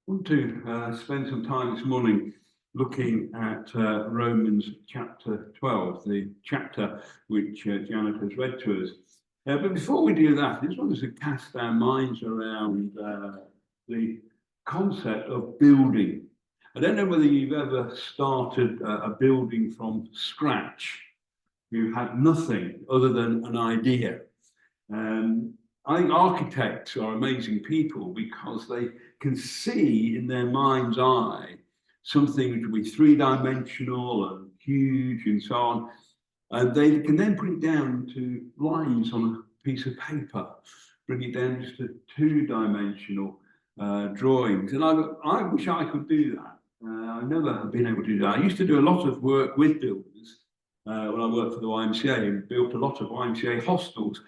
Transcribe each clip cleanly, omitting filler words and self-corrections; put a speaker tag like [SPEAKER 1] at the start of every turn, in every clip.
[SPEAKER 1] Want to spend some time this morning looking at Romans chapter 12, the chapter which Janet has read to us. But before we do that, I just want us to cast our minds around the concept of building. I don't know whether you've ever started a building from scratch. You had nothing other than an idea. I think architects are amazing people because they can see in their mind's eye something which will be three-dimensional and huge and so on. And they can then put it down to lines on a piece of paper, bring it down just to two-dimensional drawings. And I wish I could do that. I've never been able to do that. I used to do a lot of work with builders when I worked for the YMCA and built a lot of YMCA hostels.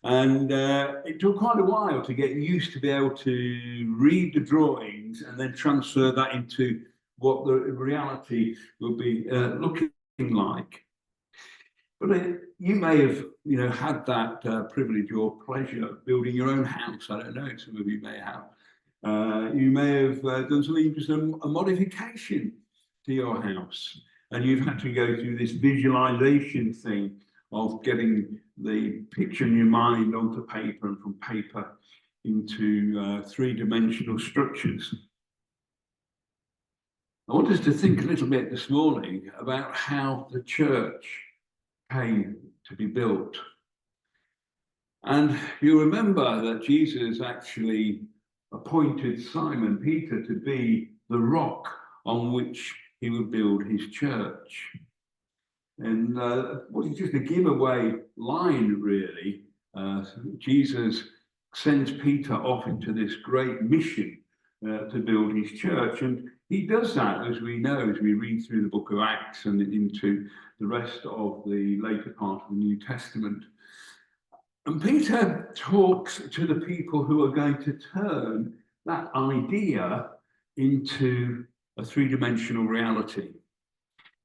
[SPEAKER 1] And it took quite a while to get used to be able to read the drawings and then transfer that into what the reality will be looking like. But you may have, had that privilege or pleasure of building your own house. I don't know, some of you may have. You may have done something, just a modification to your house. And you've had to go through this visualization thing of getting the picture in your mind onto paper and from paper into three-dimensional structures. I want us to think a little bit this morning about how the church came to be built. And you remember that Jesus actually appointed Simon Peter to be the rock on which he would build his church. And what is just a giveaway line, really. Jesus sends Peter off into this great mission to build his church. And he does that, as we know, as we read through the book of Acts and into the rest of the later part of the New Testament. And Peter talks to the people who are going to turn that idea into a three-dimensional reality.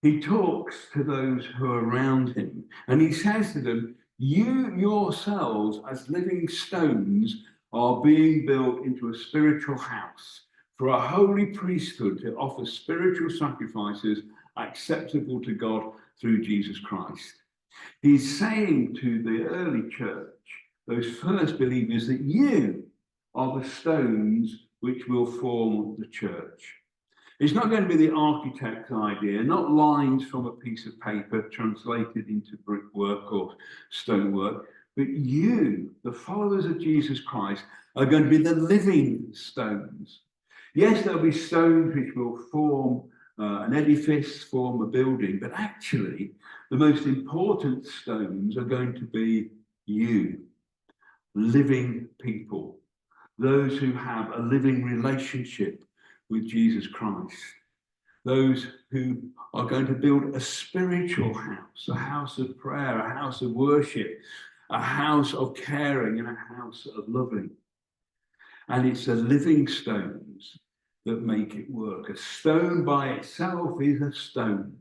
[SPEAKER 1] He talks to those who are around him, and he says to them, you yourselves as living stones are being built into a spiritual house for a holy priesthood to offer spiritual sacrifices acceptable to God through Jesus Christ. He's saying to the early church, those first believers, that you are the stones which will form the church. It's not going to be the architect's idea, not lines from a piece of paper translated into brickwork or stonework, but you, the followers of Jesus Christ, are going to be the living stones. Yes, there'll be stones which will form an edifice, form a building, but actually the most important stones are going to be you, living people, those who have a living relationship with Jesus Christ, those who are going to build a spiritual house, a house of prayer, a house of worship, a house of caring, and a house of loving. And it's the living stones that make it work. A stone by itself is a stone.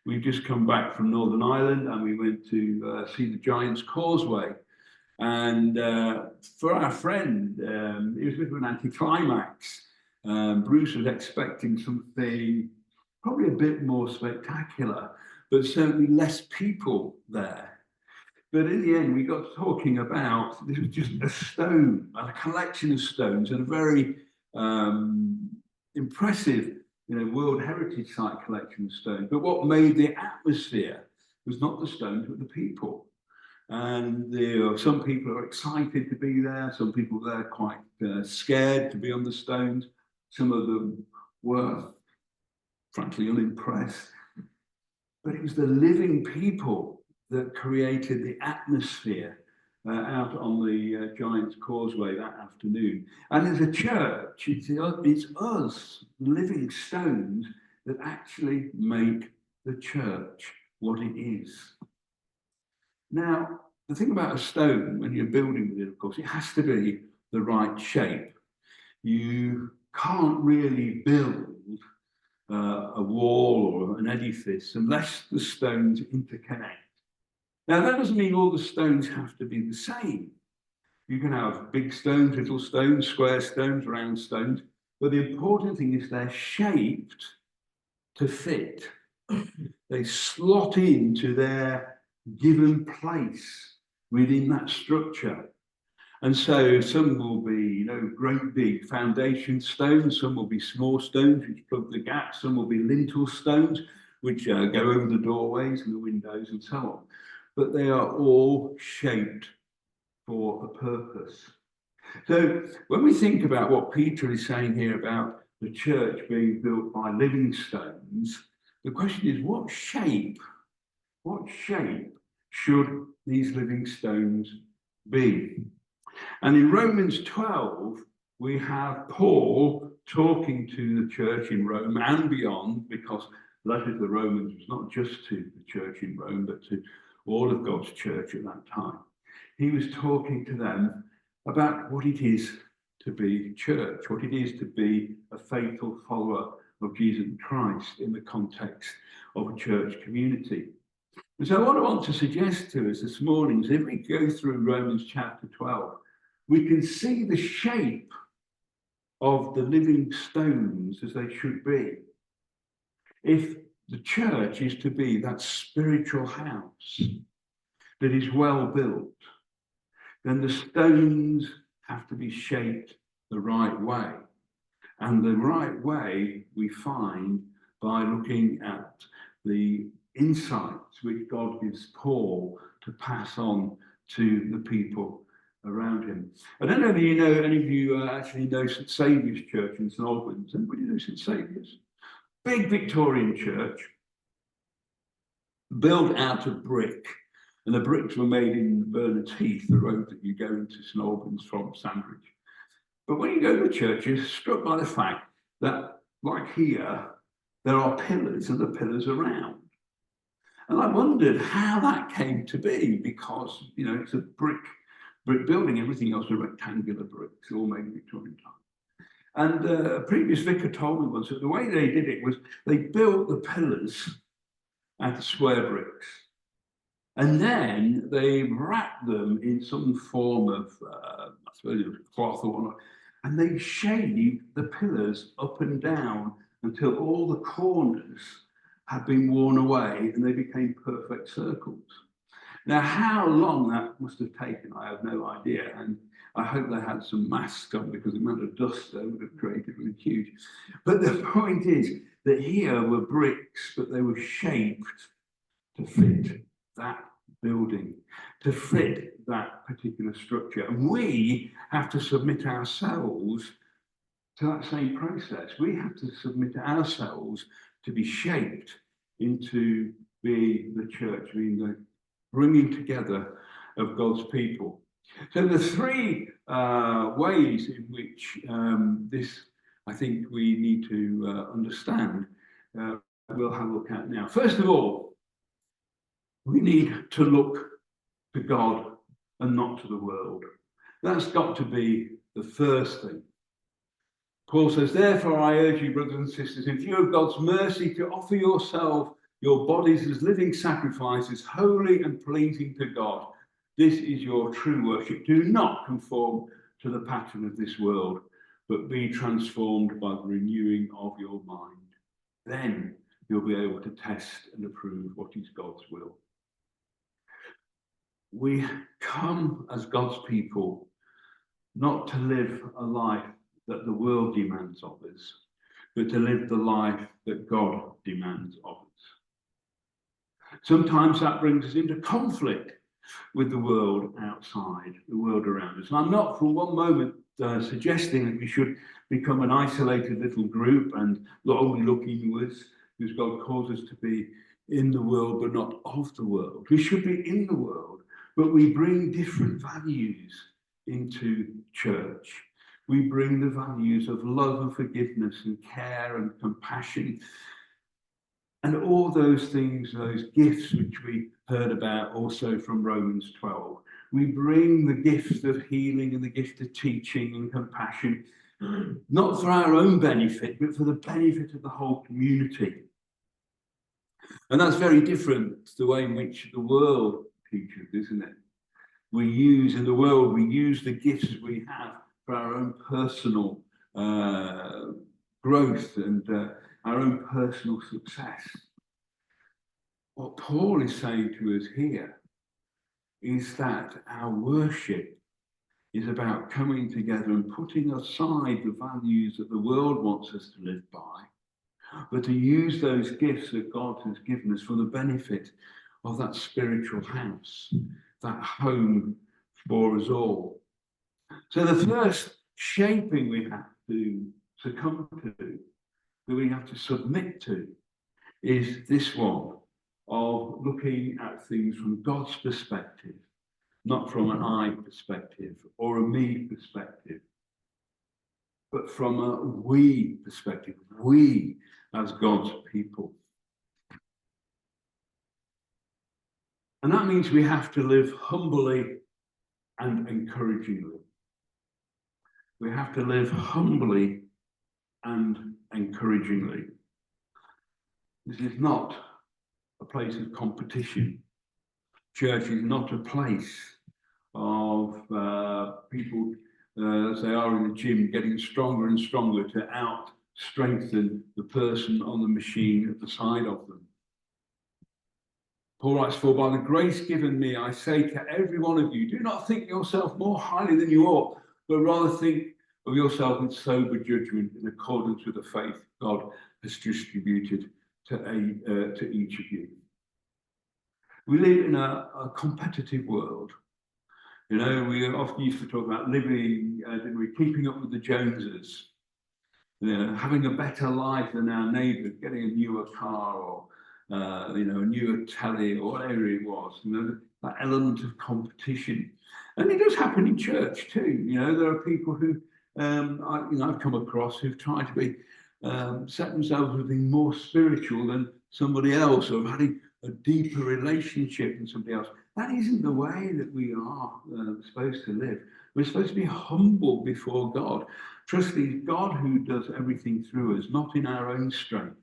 [SPEAKER 1] We've just come back from Northern Ireland and we went to see the Giant's Causeway. And for our friend, it was a bit of an anticlimax. Bruce was expecting something probably a bit more spectacular, but certainly less people there. But in the end, we got talking about, this was just a stone, a collection of stones, and a very impressive, World Heritage Site collection of stones. But what made the atmosphere was not the stones, but the people. And some people are excited to be there. Some people there quite scared to be on the stones. Some of them were, frankly, unimpressed. But it was the living people that created the atmosphere out on the Giant's Causeway that afternoon. And as a church, it's us, living stones, that actually make the church what it is. Now, the thing about a stone, when you're building with it, of course, it has to be the right shape. You can't really build a wall or an edifice unless the stones interconnect. Now, that doesn't mean all the stones have to be the same. You can have big stones, little stones, square stones, round stones, But the important thing is they're shaped to fit. They slot into their given place within that structure. And so some will be, great big foundation stones, some will be small stones which plug the gaps, some will be lintel stones which go over the doorways and the windows and so on. But they are all shaped for a purpose. So when we think about what Peter is saying here about the church being built by living stones, the question is, what shape should these living stones be? And in Romans 12, we have Paul talking to the church in Rome and beyond, because the letter to the Romans was not just to the church in Rome, but to all of God's church at that time. He was talking to them about what it is to be church, what it is to be a faithful follower of Jesus Christ in the context of a church community. And so what I want to suggest to us this morning is, if we go through Romans chapter 12, we can see the shape of the living stones as they should be. If the church is to be that spiritual house that is well built, then the stones have to be shaped the right way. And the right way we find by looking at the insights which God gives Paul to pass on to the people around him. I don't know if any of you actually know St Saviour's Church in St Albans. Anybody know St Saviour's? Big Victorian church, built out of brick. And the bricks were made in Bernard's Heath, the road that you go into St Albans from Sandwich. But when you go to the church, you're struck by the fact that, like here, there are pillars and the pillars are round. And I wondered how that came to be, because, it's a brick building, everything else are rectangular bricks, all made in Victorian time. And a previous vicar told me once that the way they did it was they built the pillars out of square bricks, and then they wrapped them in some form of, I suppose it was cloth or whatnot, and they shaved the pillars up and down until all the corners had been worn away and they became perfect circles. Now, how long that must have taken, I have no idea. And I hope they had some masks on, because the amount of dust they would have created was huge. But the point is that here were bricks, but they were shaped to fit that building, to fit that particular structure. And we have to submit ourselves to that same process. We have to submit ourselves to be shaped into being the church, being the bringing together of God's people. So the three ways in which this, I think, we need to understand, we'll have a look at now. First of all, we need to look to God and not to the world. That's got to be the first thing. Paul says, therefore, I urge you, brothers and sisters, in view of God's mercy, to offer your bodies as living sacrifices, holy and pleasing to God. This is your true worship. Do not conform to the pattern of this world, but be transformed by the renewing of your mind. Then you'll be able to test and approve what is God's will. We come as God's people not to live a life that the world demands of us, but to live the life that God demands of us. Sometimes that brings us into conflict with the world outside, the world around us. And I'm not for one moment suggesting that we should become an isolated little group and only look inwards, because God calls us to be in the world but not of the world. We should be in the world, but we bring different values into church. We bring the values of love and forgiveness and care and compassion and all those things, those gifts which we heard about also from Romans 12. We bring the gift of healing and the gift of teaching and compassion, not for our own benefit, but for the benefit of the whole community. And that's very different to the way in which the world teaches, isn't it? In the world, we use the gifts we have for our own personal growth and our own personal success. What Paul is saying to us here is that our worship is about coming together and putting aside the values that the world wants us to live by, but to use those gifts that God has given us for the benefit of that spiritual house, that home for us all. So the first shaping we have to succumb to, that we have to submit to, is this one of looking at things from God's perspective, not from an I perspective or a me perspective, but from a we perspective, we as God's people. And that means we have to live humbly and encouragingly. We have to live humbly and encouragingly. This is not a place of competition. Church is not a place of people, as they are in the gym, getting stronger and stronger to out-strengthen the person on the machine at the side of them. Paul writes, "For by the grace given me, I say to every one of you, do not think yourself more highly than you ought, but rather think of yourself with sober judgment in accordance with the faith God has distributed to each of you." We live in a competitive world. You know, we often used to talk about living, keeping up with the Joneses, you know, having a better life than our neighbours, getting a newer car or a newer telly or whatever it was. You know, that element of competition, and it does happen in church too. You know, there are people who I've come across who've tried to be set themselves as being more spiritual than somebody else, or having a deeper relationship than somebody else. That isn't the way that we are supposed to live. We're supposed to be humble before God, trusting God who does everything through us, not in our own strength.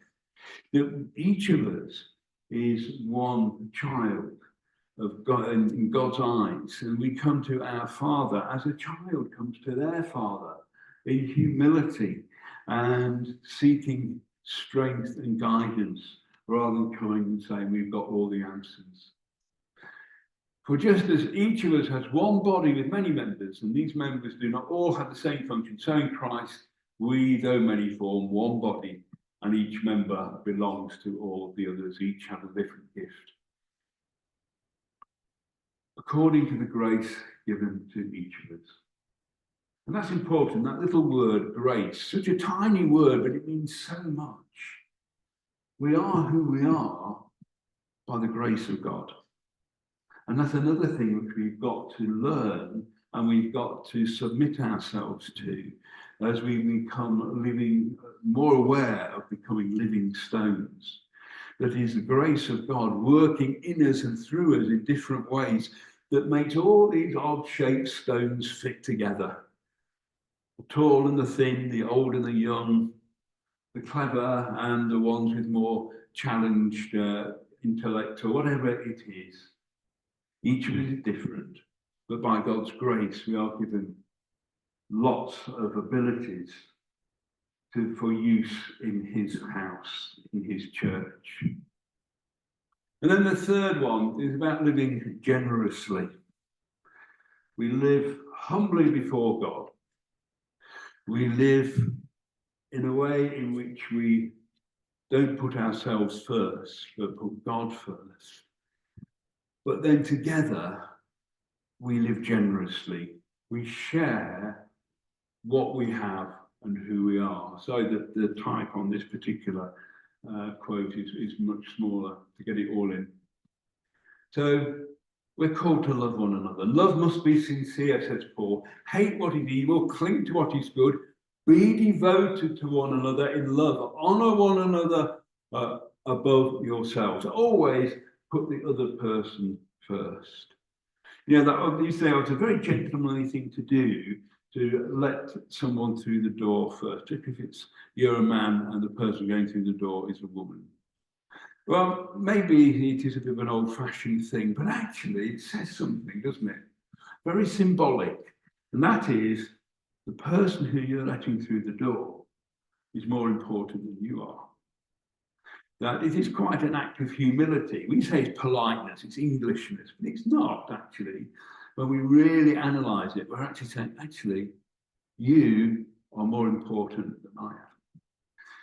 [SPEAKER 1] That each of us is one child of God in God's eyes, and we come to our Father as a child comes to their father, in humility and seeking strength and guidance, rather than coming and saying we've got all the answers. For just as each of us has one body with many members, and these members do not all have the same function, so in Christ we, though many, form one body, and each member belongs to all the others. Each have a different gift, according to the grace given to each of us. And that's important, that little word, grace, such a tiny word, but it means so much. We are who we are by the grace of God. And that's another thing which we've got to learn and we've got to submit ourselves to as we become more aware of becoming living stones. That is the grace of God working in us and through us in different ways that makes all these odd-shaped stones fit together. The tall and the thin, the old and the young, the clever and the ones with more challenged intellect, or whatever it is. Each of us is different, but by God's grace, we are given lots of abilities for use in his house, in his church. And then the third one is about living generously. We live humbly before God. We live in a way in which we don't put ourselves first, but put God first. But then together, we live generously. We share what we have and who we are. So the type on this particular quote is much smaller to get it all in. So we're called to love one another. Love must be sincere, says Paul. Hate what is evil, cling to what is good. Be devoted to one another in love. Honor one another above yourselves. Always put the other person first. You know, you say, it's a very gentlemanly thing to do, to let someone through the door first, if you're a man and the person going through the door is a woman. Well, maybe it is a bit of an old-fashioned thing, but actually it says something, doesn't it? Very symbolic. And that is the person who you're letting through the door is more important than you are. That it is quite an act of humility. We say it's politeness, it's Englishness, but it's not actually. When we really analyse it, we're actually saying, actually, you are more important than I am.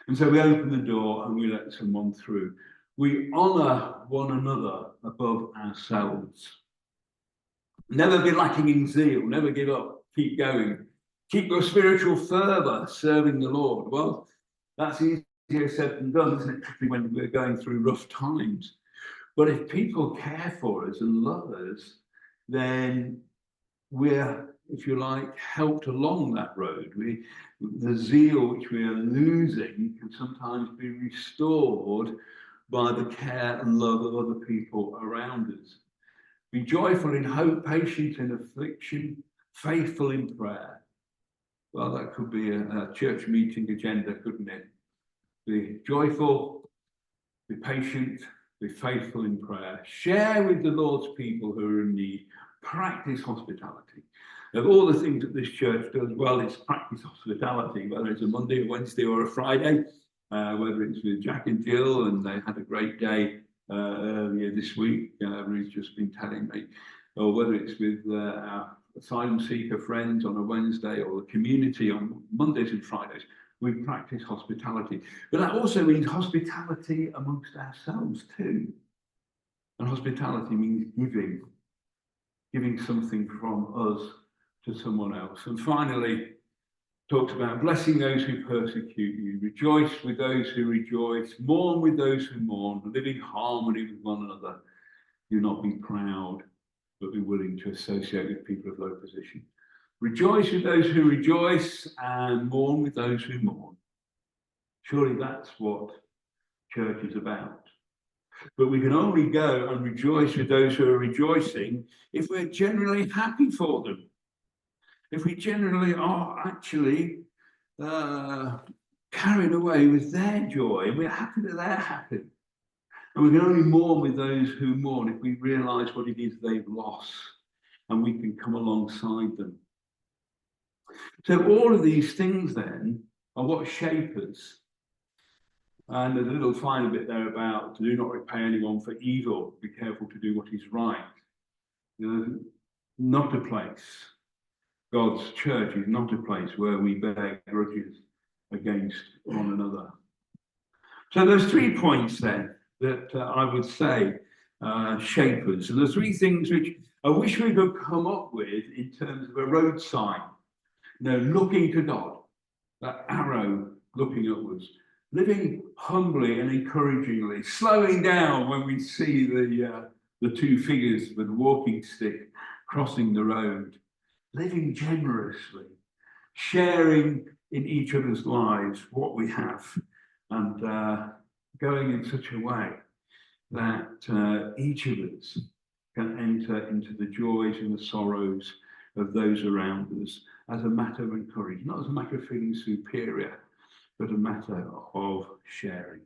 [SPEAKER 1] And so we open the door and we let someone through. We honour one another above ourselves. Never be lacking in zeal, never give up, keep going. Keep your spiritual fervour serving the Lord. Well, that's easier said than done, isn't it? Particularly when we're going through rough times. But if people care for us and love us, then we're, if you like, helped along that road. The zeal which we are losing can sometimes be restored by the care and love of other people around us. Be joyful in hope, patient in affliction, faithful in prayer. Well, that could be a church meeting agenda, couldn't it? Be joyful, be patient, be faithful in prayer. Share with the Lord's people who are in need. Practice hospitality. Of all the things that this church does, well, it's practice hospitality, whether it's a Monday, a Wednesday, or a Friday, whether it's with Jack and Jill, and they had a great day earlier this week, Ruth's just been telling me, or whether it's with our asylum seeker friends on a Wednesday, or the community on Mondays and Fridays. We practice hospitality. But that also means hospitality amongst ourselves too. And hospitality means giving something from us to someone else. And finally, talks about blessing those who persecute you, rejoice with those who rejoice, mourn with those who mourn, live in harmony with one another. Do not be proud, but be willing to associate with people of low position. Rejoice with those who rejoice and mourn with those who mourn. Surely that's what church is about. But we can only go and rejoice with those who are rejoicing if we're generally happy for them. If we generally are actually carried away with their joy, and we're happy that they're happy. And we can only mourn with those who mourn if we realise what it is they've lost, and we can come alongside them. So all of these things then are what shape us. And there's a little final bit there about do not repay anyone for evil. Be careful to do what is right. You know, not a place. God's church is not a place where we bear grudges against one another. So there's 3 points then that I would say shape us. And the 3 things which I wish we could come up with in terms of a road sign. You know, looking to God, that arrow looking upwards. Living humbly and encouragingly, slowing down when we see the 2 figures with a walking stick crossing the road. Living generously, sharing in each other's lives what we have, and going in such a way that each of us can enter into the joys and the sorrows of those around us as a matter of encouragement, not as a matter of feeling superior, but a matter of sharing.